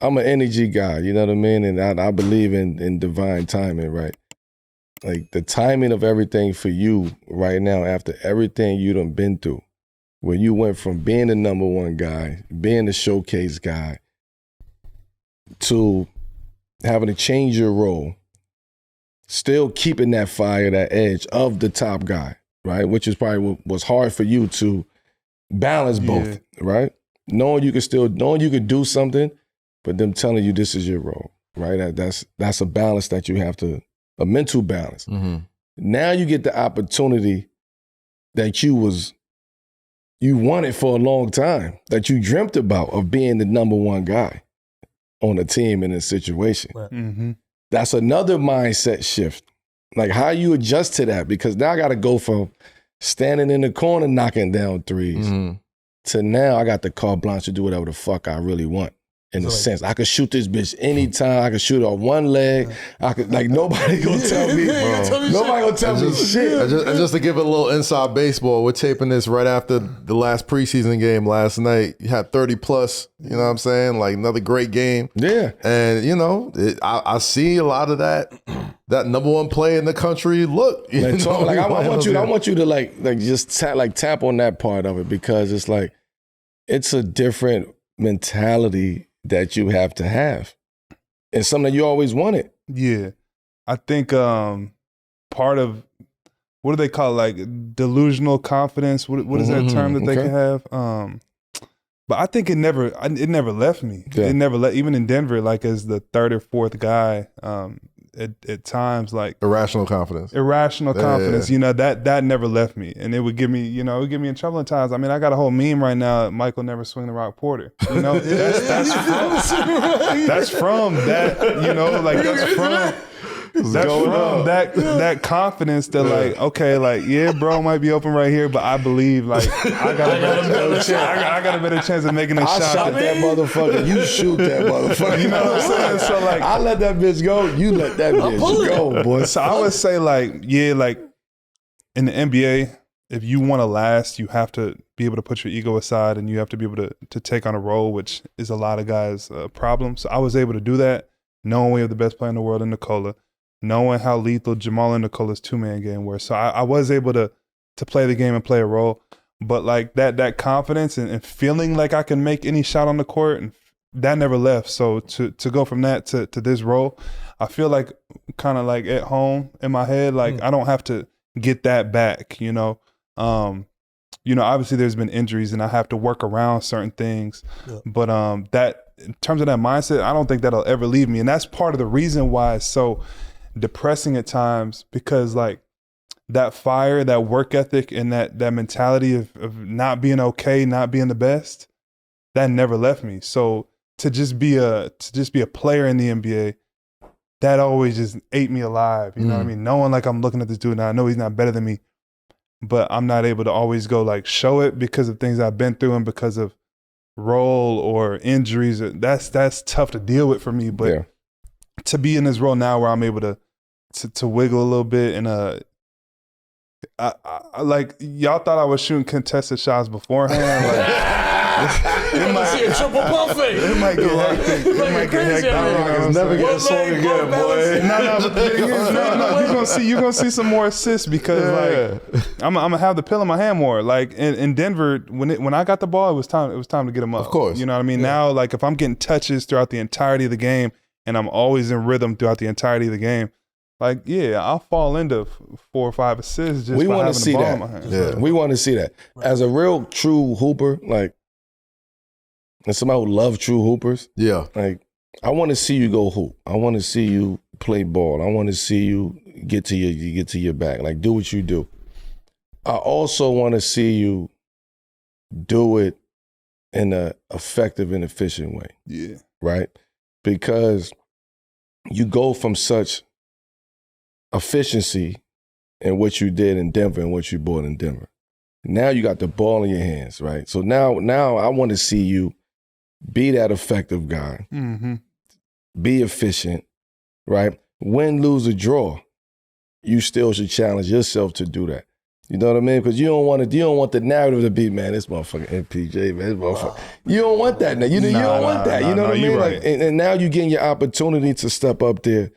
I'm an energy guy, you know what I mean? And I believe in divine timing, right? Like the timing of everything for you right now, after everything you done been through, where you went from being the number one guy, being the showcase guy, to having to change your role, still keeping that fire, that edge of the top guy, right? Which is probably what was hard for you to balance both, right? Knowing you could do something, but them telling you this is your role, right? That's a balance that you have to, a mental balance. Mm-hmm. Now you get the opportunity that you wanted for a long time, that you dreamt about, of being the number one guy on a team in a situation. Right. Mm-hmm. That's another mindset shift. Like how you adjust to that, because now I got to go from standing in the corner knocking down threes to now I got the carte blanche to do whatever the fuck I really want. In a sense, I could shoot this bitch anytime. I could shoot it on one leg. I could, like, nobody gonna tell me, bro. Nobody gonna tell me shit. And just to give it a little inside baseball, we're taping this right after the last preseason game last night. You had 30 plus, you know what I'm saying? Like another great game. Yeah. And, you know, I see a lot of that number one player in the country look. I want you to like just tap on that part of it, because it's like, it's a different mentality that you have to have. It's something that you always wanted. Yeah. I think part of, what do they call it? Like delusional confidence? What is that term that they can have? But I think it never left me. Yeah. It never even in Denver, like as the third or fourth guy, at times, like irrational confidence. You know, that never left me, and it would give me, you know, it would get me in trouble at times. I mean, I got a whole meme right now. Michael never swing the rock Porter. You know, that's from that. You know, like that's from that confidence that like, okay, like yeah, bro might be open right here, but I believe like I got a better chance of making a shot. I shot that motherfucker. You shoot that motherfucker. You know what I'm saying? So like, I let that bitch go. You let that bitch go, boy. So I would say like, yeah, like in the NBA, if you want to last, you have to be able to put your ego aside, and you have to be able to take on a role, which is a lot of guys' problem. So I was able to do that, knowing we have the best player in the world in Nikola, knowing how lethal Jamal and Nikola's two-man game were. So I was able to play the game and play a role. But like that confidence and feeling like I can make any shot on the court, and that never left. So to go from that to this role, I feel like kind of like at home in my head, like I don't have to get that back, you know. Obviously there's been injuries and I have to work around certain things. Yeah. But that in terms of that mindset, I don't think that'll ever leave me. And that's part of the reason why it's so depressing at times, because like that fire, that work ethic, and that mentality of not being okay, not being the best, that never left me. So to just be a player in the NBA, that always just ate me alive. You know what I mean? Knowing like I'm looking at this dude now, I know he's not better than me, but I'm not able to always go like show it because of things I've been through and because of role or injuries. That's tough to deal with for me. But to be in this role now where I'm able to wiggle a little bit, and I like, y'all thought I was shooting contested shots beforehand. It might see a triple buffet. It might get hectic. It's never getting swung again, boy. No, you're gonna see some more assists, because like I'm gonna have the pill in my hand more. Like in Denver, when I got the ball, it was time to get them up. Of course. You know what I mean? Yeah. Now, like if I'm getting touches throughout the entirety of the game, and I'm always in rhythm throughout the entirety of the game, like, yeah, I'll fall into 4 or 5 assists just by having the ball in my hand. Yeah. We want to see that. As a real true hooper, like, and somebody who loves true hoopers, like, I want to see you go hoop. I want to see you play ball. I want to see you get to your back. Like, do what you do. I also want to see you do it in an effective and efficient way. Yeah. Right? Because you go from such efficiency in what you did in Denver and what you bought in Denver. Now you got the ball in your hands, right? So now I want to see you be that effective guy. Mm-hmm. Be efficient, right? Win, lose, or draw, you still should challenge yourself to do that. You know what I mean? Because you don't want the narrative to be, man, this motherfucking MPJ, man, this motherfucker. You don't want that. You don't want that. You know what I mean? Right. Like, and now you're getting your opportunity to step up there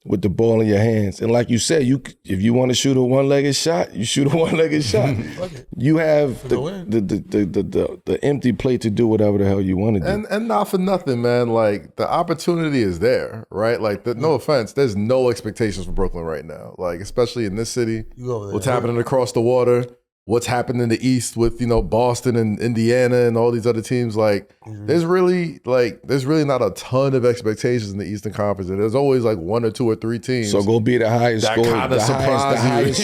with the ball in your hands. And like you said, if you want to shoot a one-legged shot, you shoot a one-legged shot. You have the empty plate to do whatever the hell you want to do. And not for nothing, man. Like, the opportunity is there, right? Like, no offense, there's no expectations for Brooklyn right now. Like, especially in this city, what's happening across the water, what's happened in the East with, Boston and Indiana and all these other teams. Like, there's really not a ton of expectations in the Eastern Conference. And there's always like one or two or three teams. So go be the highest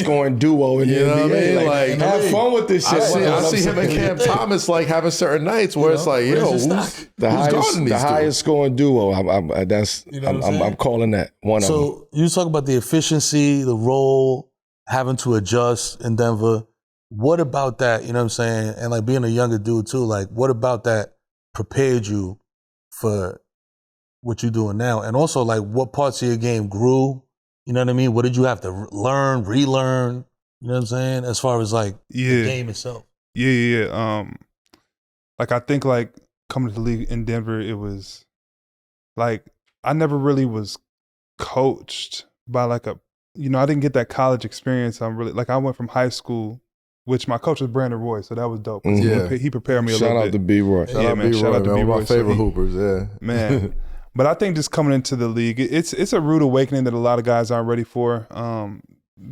scoring duo in the NBA. What I mean? Like, have fun with this shit. I see him and Cam Thomas like having certain nights where it's like, who's guarding these highest scoring duo. I'm calling that one of them. So you talk about the efficiency, the role, having to adjust in Denver. What about that, you know what I'm saying? And like being a younger dude too, like what about that prepared you for what you're doing now? And also like what parts of your game grew? You know what I mean? What did you have to learn, relearn? You know what I'm saying? As far as like the game itself. Yeah. Like I think like coming to the league in Denver, it was like I never really was coached by like I didn't get that college experience. I went from high school, which my coach was Brandon Roy, so that was dope. He prepared me a little bit. Shout out to B-Roy. Shout out to B-Roy. One of my favorite hoopers, Man. But I think just coming into the league, it's a rude awakening that a lot of guys aren't ready for.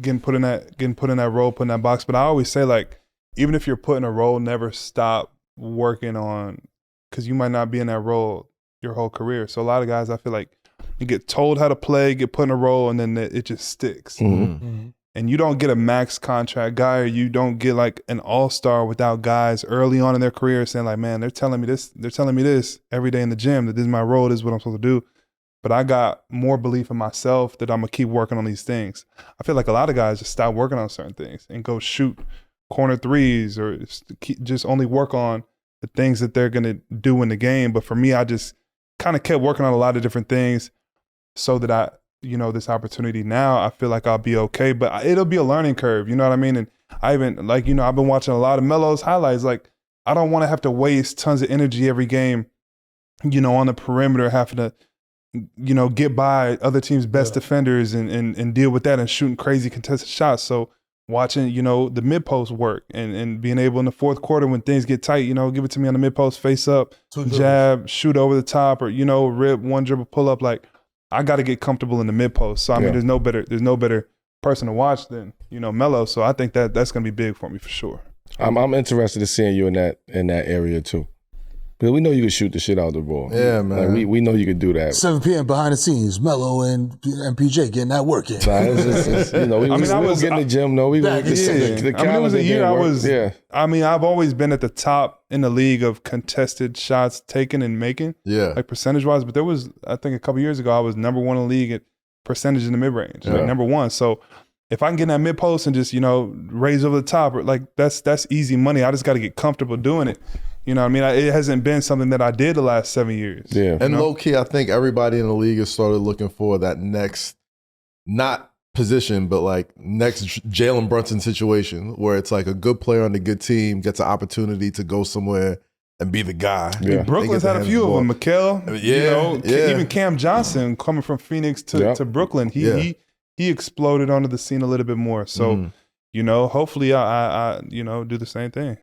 Getting put in that role, put in that box. But I always say, like, even if you're put in a role, never stop working on, because you might not be in that role your whole career. So a lot of guys, I feel like, you get told how to play, get put in a role, and then it just sticks. And you don't get a max contract guy, or you don't get like an all-star without guys early on in their career saying like, man, they're telling me this every day in the gym, that this is my role, this is what I'm supposed to do. But I got more belief in myself that I'm gonna keep working on these things. I feel like a lot of guys just stop working on certain things and go shoot corner threes or just only work on the things that they're gonna do in the game. But for me, I just kind of kept working on a lot of different things so that this opportunity now, I feel like I'll be okay, but it'll be a learning curve, you know what I mean? And I even, like, I've been watching a lot of Melo's highlights. Like, I don't want to have to waste tons of energy every game, on the perimeter, having to, get by other teams' best defenders and deal with that and shooting crazy contested shots. So watching, the mid-post work and being able in the fourth quarter when things get tight, give it to me on the mid-post, face up, jab, shoot over the top, or, rip, one dribble, pull up, like, I got to get comfortable in the mid post. So I mean, there's no better person to watch than Melo. So I think that's gonna be big for me for sure. I'm interested in seeing you in that area too, because we know you can shoot the shit out of the ball. Yeah, man. Like, we know you can do that. 7 p.m. behind the scenes, Melo and MPJ getting that work in. We was getting the gym. No, we were the it was a year I was. Yeah. I mean, I've always been at the top in the league of contested shots taken and making. Yeah. Like percentage wise, but there was, I think a couple years ago, I was number one in the league at percentage in the mid range, like number one. So if I can get in that mid post and just raise over the top, like that's easy money. I just got to get comfortable doing it. You know what I mean? It hasn't been something that I did the last 7 years. Yeah. And low key, I think everybody in the league has started looking for that next, not position, but like next Jalen Brunson situation where it's like a good player on a good team gets an opportunity to go somewhere and be the guy. Yeah. Brooklyn's had a few of them. Mikal, even Cam Johnson coming from Phoenix to Brooklyn. He exploded onto the scene a little bit more. So, hopefully I do the same thing.